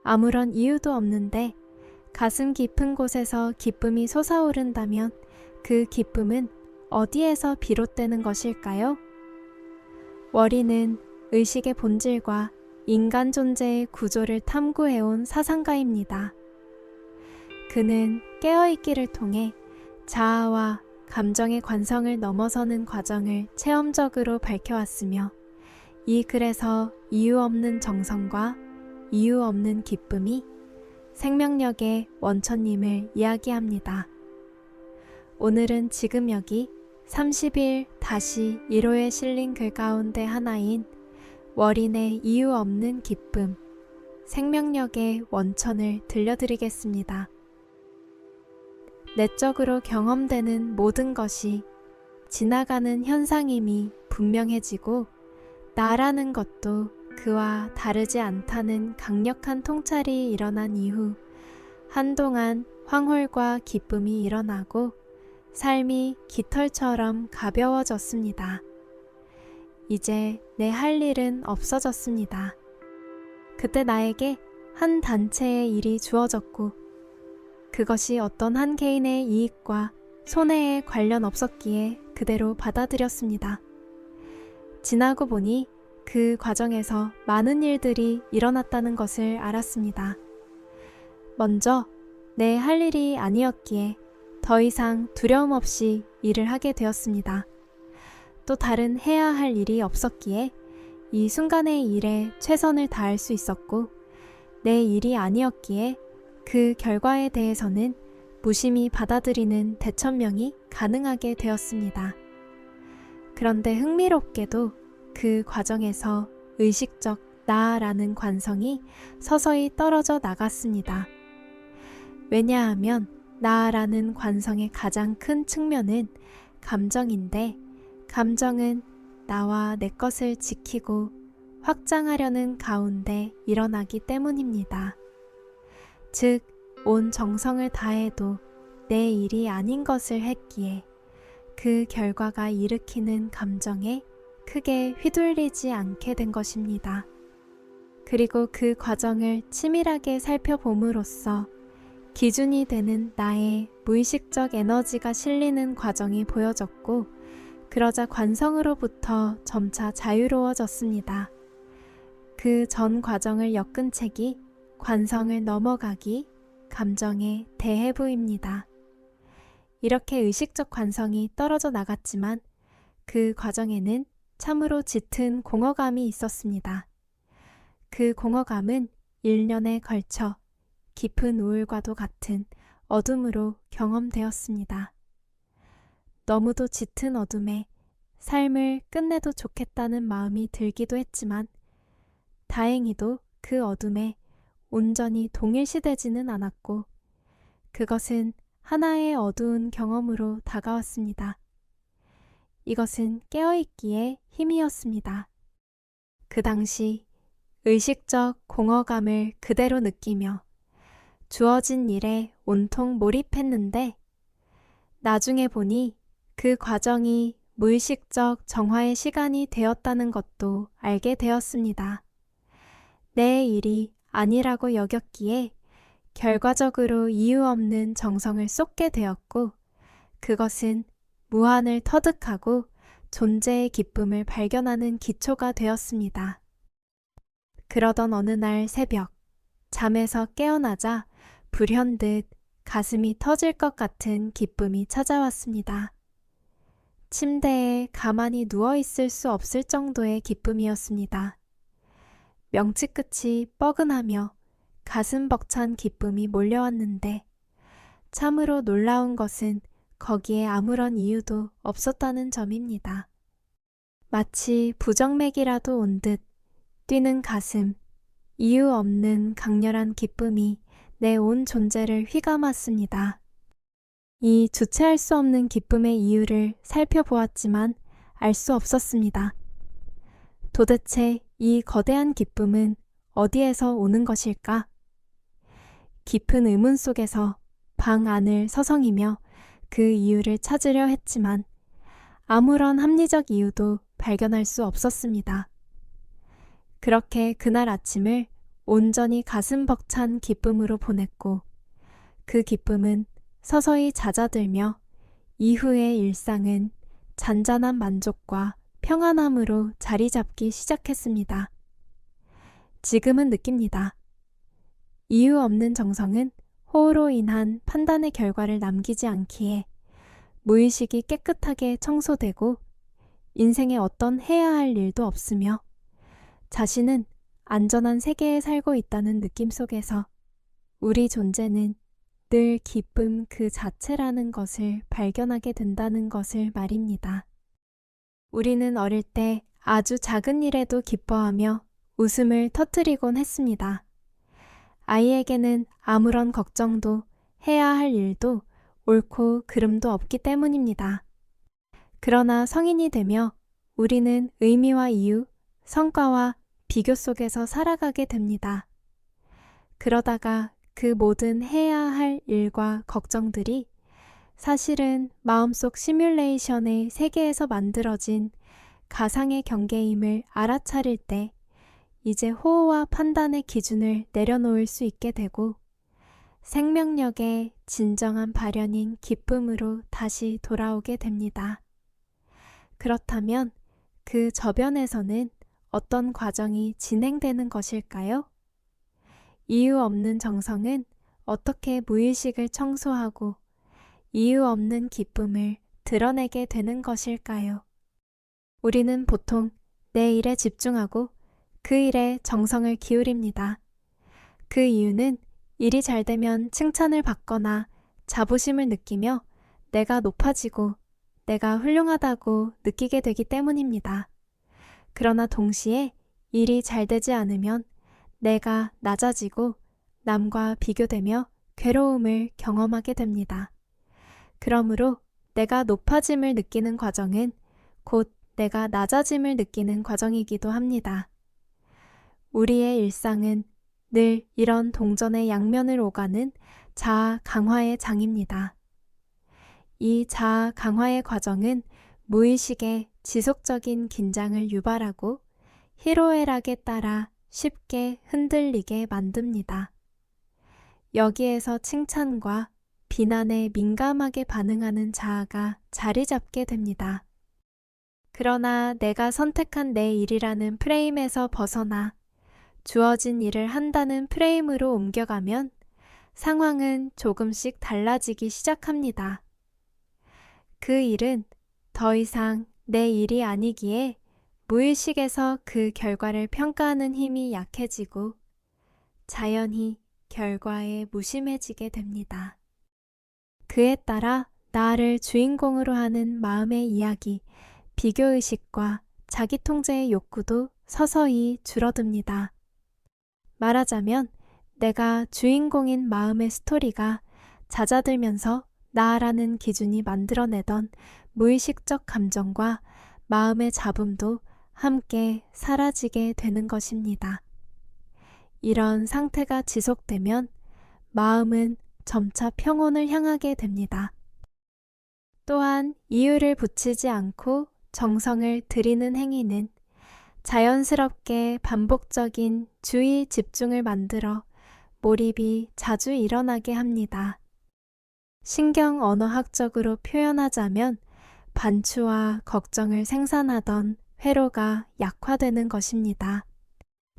아무런 이유도 없는데 가슴 깊은 곳에서 기쁨이 솟아오른다면 그 기쁨은 어디에서 비롯되는 것일까요? 워리는 의식의 본질과 인간 존재의 구조를 탐구해온 사상가입니다. 그는 깨어있기를 통해 자아와 감정의 관성을 넘어서는 과정을 체험적으로 밝혀왔으며 이 글에서 이유 없는 정성과 이유 없는 기쁨이 생명력의 원천임을 이야기합니다. 오늘은 지금 여기 30일-1호에 실린 글 가운데 하나인 월인의 이유 없는 기쁨, 생명력의 원천을 들려드리겠습니다. 내적으로 경험되는 모든 것이 지나가는 현상임이 분명해지고 나라는 것도 그와 다르지 않다는 강력한 통찰이 일어난 이후 한동안 황홀과 기쁨이 일어나고 삶이 깃털처럼 가벼워졌습니다. 이제 내 할 일은 없어졌습니다. 그때 나에게 한 단체의 일이 주어졌고 그것이 어떤 한 개인의 이익과 손해에 관련 없었기에 그대로 받아들였습니다. 지나고 보니 그 과정에서 많은 일들이 일어났다는 것을 알았습니다. 먼저 내 할 일이 아니었기에 더 이상 두려움 없이 일을 하게 되었습니다. 또 다른 해야 할 일이 없었기에 이 순간의 일에 최선을 다할 수 있었고 내 일이 아니었기에 그 결과에 대해서는 무심히 받아들이는 대천명이 가능하게 되었습니다. 그런데 흥미롭게도 그 과정에서 의식적 나라는 관성이 서서히 떨어져 나갔습니다. 왜냐하면 나라는 관성의 가장 큰 측면은 감정인데 감정은 나와 내 것을 지키고 확장하려는 가운데 일어나기 때문입니다. 즉, 온 정성을 다해도 내 일이 아닌 것을 했기에 그 결과가 일으키는 감정에 크게 휘둘리지 않게 된 것입니다. 그리고 그 과정을 치밀하게 살펴봄으로써 기준이 되는 나의 무의식적 에너지가 실리는 과정이 보여졌고 그러자 관성으로부터 점차 자유로워졌습니다. 그 전 과정을 엮은 책이 관성을 넘어가기, 감정의 대해부입니다. 이렇게 의식적 관성이 떨어져 나갔지만 그 과정에는 참으로 짙은 공허감이 있었습니다. 그 공허감은 1년에 걸쳐 깊은 우울과도 같은 어둠으로 경험되었습니다. 너무도 짙은 어둠에 삶을 끝내도 좋겠다는 마음이 들기도 했지만 다행히도 그 어둠에 온전히 동일시되지는 않았고 그것은 하나의 어두운 경험으로 다가왔습니다. 이것은 깨어있기에 힘이었습니다. 그 당시 의식적 공허감을 그대로 느끼며 주어진 일에 온통 몰입했는데 나중에 보니 그 과정이 무의식적 정화의 시간이 되었다는 것도 알게 되었습니다. 내 일이 아니라고 여겼기에 결과적으로 이유 없는 정성을 쏟게 되었고 그것은 무한을 터득하고 존재의 기쁨을 발견하는 기초가 되었습니다. 그러던 어느 날 새벽, 잠에서 깨어나자 불현듯 가슴이 터질 것 같은 기쁨이 찾아왔습니다. 침대에 가만히 누워있을 수 없을 정도의 기쁨이었습니다. 명치 끝이 뻐근하며 가슴 벅찬 기쁨이 몰려왔는데 참으로 놀라운 것은 거기에 아무런 이유도 없었다는 점입니다. 마치 부정맥이라도 온 듯 뛰는 가슴, 이유 없는 강렬한 기쁨이 내 온 존재를 휘감았습니다. 이 주체할 수 없는 기쁨의 이유를 살펴보았지만 알 수 없었습니다. 도대체 이 거대한 기쁨은 어디에서 오는 것일까? 깊은 의문 속에서 방 안을 서성이며 그 이유를 찾으려 했지만 아무런 합리적 이유도 발견할 수 없었습니다. 그렇게 그날 아침을 온전히 가슴 벅찬 기쁨으로 보냈고 그 기쁨은 서서히 잦아들며 이후의 일상은 잔잔한 만족과 평안함으로 자리 잡기 시작했습니다. 지금은 느낍니다. 이유 없는 정성은 호우로 인한 판단의 결과를 남기지 않기에 무의식이 깨끗하게 청소되고 인생에 어떤 해야 할 일도 없으며 자신은 안전한 세계에 살고 있다는 느낌 속에서 우리 존재는 늘 기쁨 그 자체라는 것을 발견하게 된다는 것을 말입니다. 우리는 어릴 때 아주 작은 일에도 기뻐하며 웃음을 터뜨리곤 했습니다. 아이에게는 아무런 걱정도 해야 할 일도 옳고 그름도 없기 때문입니다. 그러나 성인이 되며 우리는 의미와 이유, 성과와 비교 속에서 살아가게 됩니다. 그러다가 그 모든 해야 할 일과 걱정들이 사실은 마음속 시뮬레이션의 세계에서 만들어진 가상의 경계임을 알아차릴 때 이제 호호와 판단의 기준을 내려놓을 수 있게 되고 생명력의 진정한 발현인 기쁨으로 다시 돌아오게 됩니다. 그렇다면 그 저변에서는 어떤 과정이 진행되는 것일까요? 이유 없는 정성은 어떻게 무의식을 청소하고 이유 없는 기쁨을 드러내게 되는 것일까요? 우리는 보통 내 일에 집중하고 그 일에 정성을 기울입니다. 그 이유는 일이 잘 되면 칭찬을 받거나 자부심을 느끼며 내가 높아지고 내가 훌륭하다고 느끼게 되기 때문입니다. 그러나 동시에 일이 잘 되지 않으면 내가 낮아지고 남과 비교되며 괴로움을 경험하게 됩니다. 그러므로 내가 높아짐을 느끼는 과정은 곧 내가 낮아짐을 느끼는 과정이기도 합니다. 우리의 일상은 늘 이런 동전의 양면을 오가는 자아 강화의 장입니다. 이 자아 강화의 과정은 무의식의 지속적인 긴장을 유발하고 희로애락에 따라 쉽게 흔들리게 만듭니다. 여기에서 칭찬과 비난에 민감하게 반응하는 자아가 자리 잡게 됩니다. 그러나 내가 선택한 내 일이라는 프레임에서 벗어나 주어진 일을 한다는 프레임으로 옮겨가면 상황은 조금씩 달라지기 시작합니다. 그 일은 더 이상 내 일이 아니기에 무의식에서 그 결과를 평가하는 힘이 약해지고 자연히 결과에 무심해지게 됩니다. 그에 따라 나를 주인공으로 하는 마음의 이야기, 비교의식과 자기통제의 욕구도 서서히 줄어듭니다. 말하자면 내가 주인공인 마음의 스토리가 잦아들면서 나라는 기준이 만들어내던 무의식적 감정과 마음의 잡음도 함께 사라지게 되는 것입니다. 이런 상태가 지속되면 마음은 점차 평온을 향하게 됩니다. 또한 이유를 붙이지 않고 정성을 들이는 행위는 자연스럽게 반복적인 주의 집중을 만들어 몰입이 자주 일어나게 합니다. 신경 언어학적으로 표현하자면 반추와 걱정을 생산하던 회로가 약화되는 것입니다.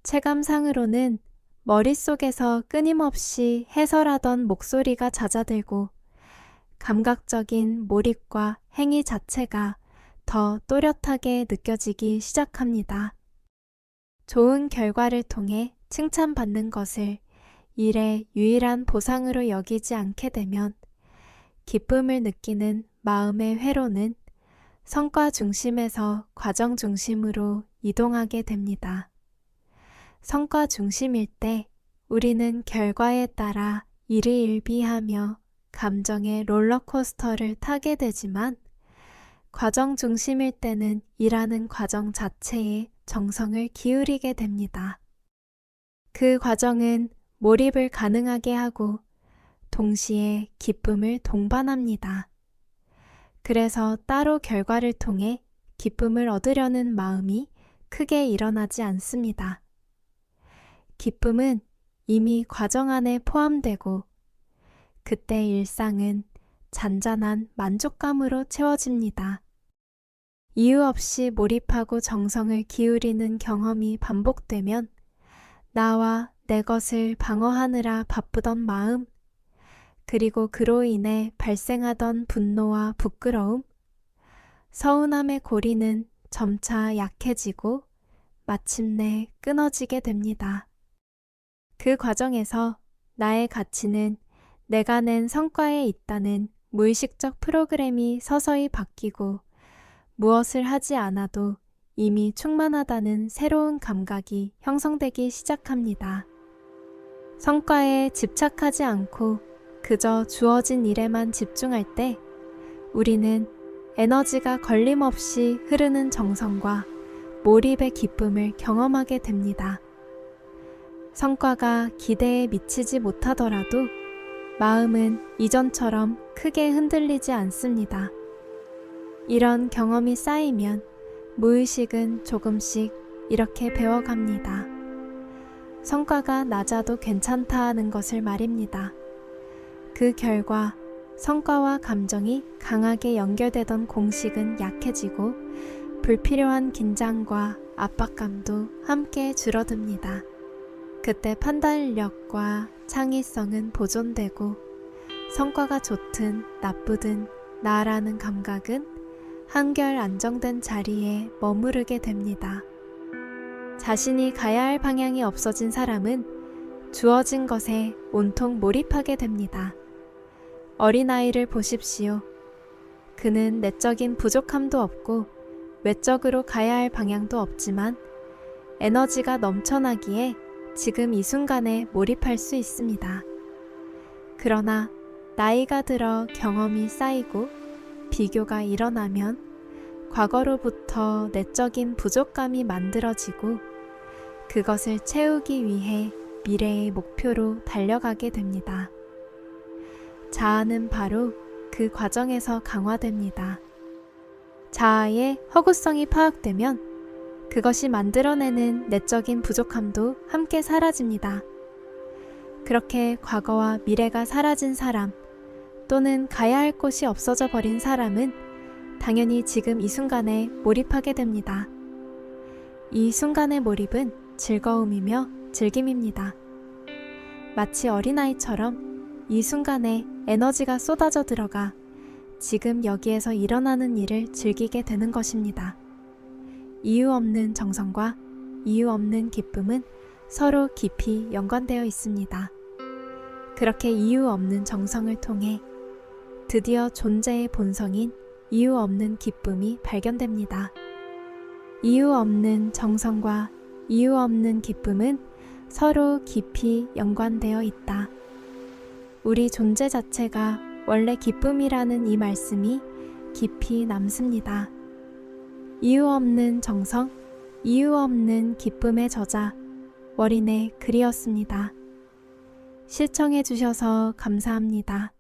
체감상으로는 머릿속에서 끊임없이 해설하던 목소리가 잦아들고 감각적인 몰입과 행위 자체가 더 또렷하게 느껴지기 시작합니다. 좋은 결과를 통해 칭찬받는 것을 일의 유일한 보상으로 여기지 않게 되면 기쁨을 느끼는 마음의 회로는 성과 중심에서 과정 중심으로 이동하게 됩니다. 성과 중심일 때 우리는 결과에 따라 일희일비하며 감정의 롤러코스터를 타게 되지만 과정 중심일 때는 일하는 과정 자체에 정성을 기울이게 됩니다. 그 과정은 몰입을 가능하게 하고 동시에 기쁨을 동반합니다. 그래서 따로 결과를 통해 기쁨을 얻으려는 마음이 크게 일어나지 않습니다. 기쁨은 이미 과정 안에 포함되고 그때 일상은 잔잔한 만족감으로 채워집니다. 이유 없이 몰입하고 정성을 기울이는 경험이 반복되면 나와 내 것을 방어하느라 바쁘던 마음, 그리고 그로 인해 발생하던 분노와 부끄러움, 서운함의 고리는 점차 약해지고 마침내 끊어지게 됩니다. 그 과정에서 나의 가치는 내가 낸 성과에 있다는 무의식적 프로그램이 서서히 바뀌고 무엇을 하지 않아도 이미 충만하다는 새로운 감각이 형성되기 시작합니다. 성과에 집착하지 않고 그저 주어진 일에만 집중할 때 우리는 에너지가 걸림없이 흐르는 정성과 몰입의 기쁨을 경험하게 됩니다. 성과가 기대에 미치지 못하더라도 마음은 이전처럼 크게 흔들리지 않습니다. 이런 경험이 쌓이면 무의식은 조금씩 이렇게 배워갑니다. 성과가 낮아도 괜찮다는 것을 말입니다. 그 결과 성과와 감정이 강하게 연결되던 공식은 약해지고 불필요한 긴장과 압박감도 함께 줄어듭니다. 그때 판단력과 창의성은 보존되고 성과가 좋든 나쁘든 나라는 감각은 한결 안정된 자리에 머무르게 됩니다. 자신이 가야 할 방향이 없어진 사람은 주어진 것에 온통 몰입하게 됩니다. 어린아이를 보십시오. 그는 내적인 부족함도 없고 외적으로 가야 할 방향도 없지만 에너지가 넘쳐나기에 지금 이 순간에 몰입할 수 있습니다. 그러나 나이가 들어 경험이 쌓이고 비교가 일어나면 과거로부터 내적인 부족감이 만들어지고 그것을 채우기 위해 미래의 목표로 달려가게 됩니다. 자아는 바로 그 과정에서 강화됩니다. 자아의 허구성이 파악되면 그것이 만들어내는 내적인 부족함도 함께 사라집니다. 그렇게 과거와 미래가 사라진 사람 또는 가야 할 곳이 없어져 버린 사람은 당연히 지금 이 순간에 몰입하게 됩니다. 이 순간의 몰입은 즐거움이며 즐김입니다. 마치 어린아이처럼 이 순간에 에너지가 쏟아져 들어가 지금 여기에서 일어나는 일을 즐기게 되는 것입니다. 이유 없는 정성과 이유 없는 기쁨은 서로 깊이 연관되어 있습니다. 그렇게 이유 없는 정성을 통해 드디어 존재의 본성인 이유 없는 기쁨이 발견됩니다. 이유 없는 정성과 이유 없는 기쁨은 서로 깊이 연관되어 있다. 우리 존재 자체가 원래 기쁨이라는 이 말씀이 깊이 남습니다. 이유 없는 정성, 이유 없는 기쁨의 저자 월인의 글이었습니다. 시청해 주셔서 감사합니다.